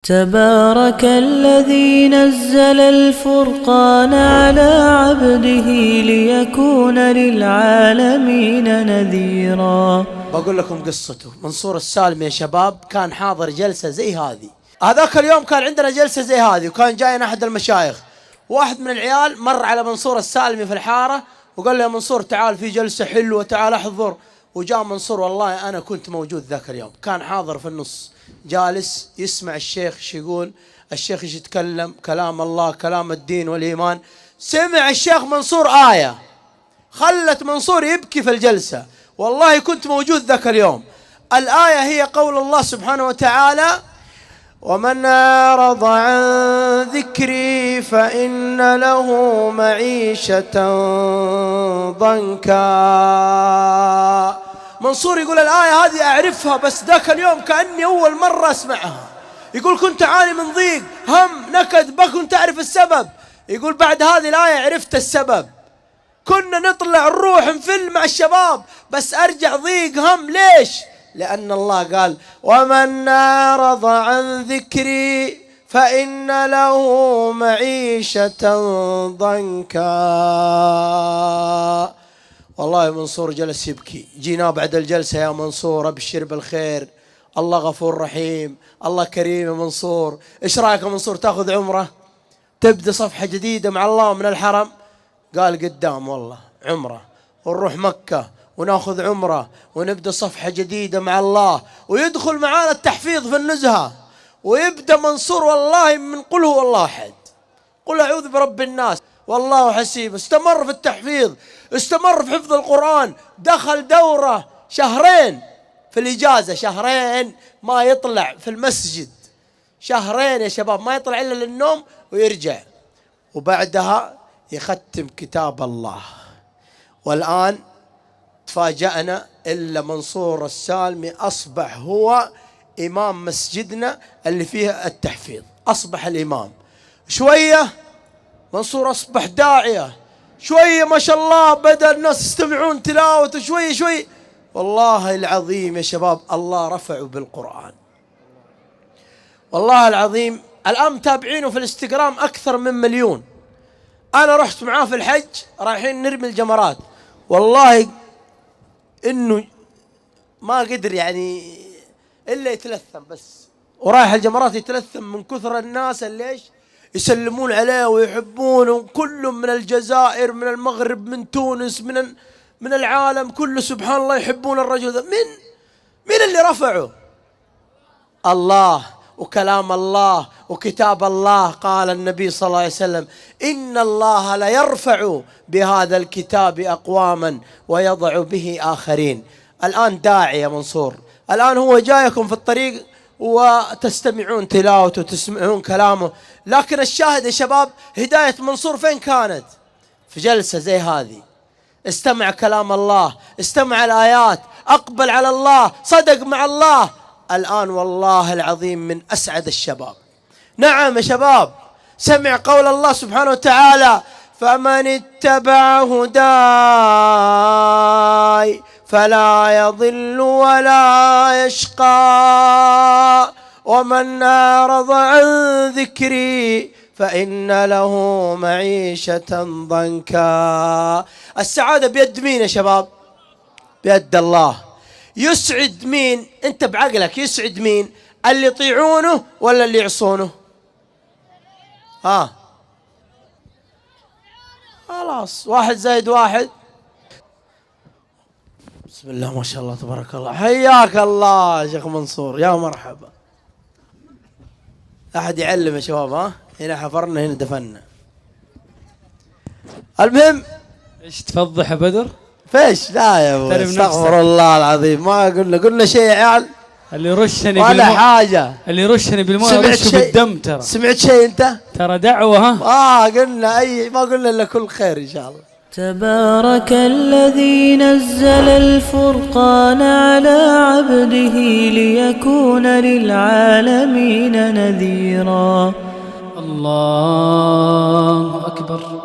تبارك الذي نزل الفرقان على عبده ليكون للعالمين نذيرا. بقول لكم قصته. منصور السالمي يا شباب كان حاضر جلسة زي هذه. هذاك اليوم كان عندنا جلسة زي هذه، وكان جاينا أحد المشايخ. واحد من العيال مر على منصور السالمي في الحارة وقال له يا منصور تعال في جلسة حلوة تعال احضر. وجاء منصور، والله أنا كنت موجود ذاك اليوم، كان حاضر في النص جالس يسمع الشيخ ايش يقول. الشيخ ايش يتكلم كلام الله كلام الدين والإيمان. سمع الشيخ منصور آية خلت منصور يبكي في الجلسة. والله كنت موجود ذاك اليوم. الآية هي قول الله سبحانه وتعالى: ومن أعرض عن ذكري فإن له معيشة ضنكا. منصور يقول الآية هذه أعرفها، بس ذاك اليوم كأني أول مرة أسمعها. يقول كنت أعاني من ضيق هم نكد كنت أعرف السبب. يقول بعد هذه الآية عرفت السبب. كنا نطلع نروح نفل مع الشباب بس أرجع ضيق هم. ليش؟ لأن الله قال ومن أعرض عن ذكري فإن له معيشة ضنكا. والله منصور جلس يبكي. جينا بعد الجلسة يا منصور أبشر بالخير، الله غفور رحيم، الله كريم. يا منصور إيش رأيك يا منصور تأخذ عمرة تبدأ صفحة جديدة مع الله من الحرم؟ قال قدام والله عمرة ونروح مكة وناخذ عمرة ونبدأ صفحة جديدة مع الله. ويدخل معانا التحفيظ في النزهة ويبدأ منصور والله من قل هو الله أحد، قل أعوذ برب الناس، والله حسيب. استمر في التحفيظ، استمر في حفظ القرآن. دخل دورة شهرين في الإجازة، شهرين ما يطلع في المسجد، شهرين يا شباب ما يطلع إلا للنوم ويرجع. وبعدها يختم كتاب الله. والآن تفاجأنا إلا منصور السالمي أصبح هو إمام مسجدنا اللي فيه التحفيظ، أصبح الإمام. شوية منصور أصبح داعية، شوية ما شاء الله بدأ الناس يستمعون تلاوته شوية شوية. والله العظيم يا شباب الله رفعه بالقرآن، والله العظيم. الآن متابعينه في الانستغرام أكثر من 1,000,000. أنا رحت معاه في الحج رايحين نرمي الجمرات، والله إنه ما قدر يعني إلا يتلثم بس، ورايح الجمرات يتلثم من كثر الناس اللي إيش يسلمون عليه ويحبونه، كلهم من الجزائر من المغرب من تونس من العالم كله. سبحان الله يحبون الرجل ذا. من اللي رفعه؟ الله وكلام الله وكتاب الله. قال النبي صلى الله عليه وسلم إن الله لا يرفع بهذا الكتاب أقواما ويضع به آخرين. الآن داعي يا منصور، الآن هو جايكم في الطريق وتستمعون تلاوته وتسمعون كلامه. لكن الشاهد يا شباب هداية منصور فين كانت؟ في جلسة زي هذه. استمع كلام الله، استمع الآيات، أقبل على الله، صدق مع الله. الآن والله العظيم من أسعد الشباب. نعم يا شباب، سمع قول الله سبحانه وتعالى فمن اتبع هداي فلا يضل ولا يشقى ومن أعرض عن ذكري فإن له معيشة ضنكا. السعادة بيد مين يا شباب؟ بيد الله. يسعد مين؟ انت بعقلك يسعد مين؟ اللي يطيعونه ولا اللي يعصونه؟ خلاص 1+1. بسم الله ما شاء الله تبارك الله. حياك الله يا شيخ منصور، يا مرحبا. أحد يعلم يا شباب. هنا حفرنا هنا دفنا. المهم ايش تفضح يا بدر؟ فيش لا يا ابو استغفر الله العظيم، ما قلنا شيء يا عيال. اللي رشني ولا حاجة، اللي يرشني بالماء رشه بالدم. ترى سمعت شيء انت؟ ترى دعوة. قلنا ما قلنا الا كل خير ان شاء الله. تبارك الذي نزل الفرقان على عبده ليكون للعالمين نذيرا. الله أكبر.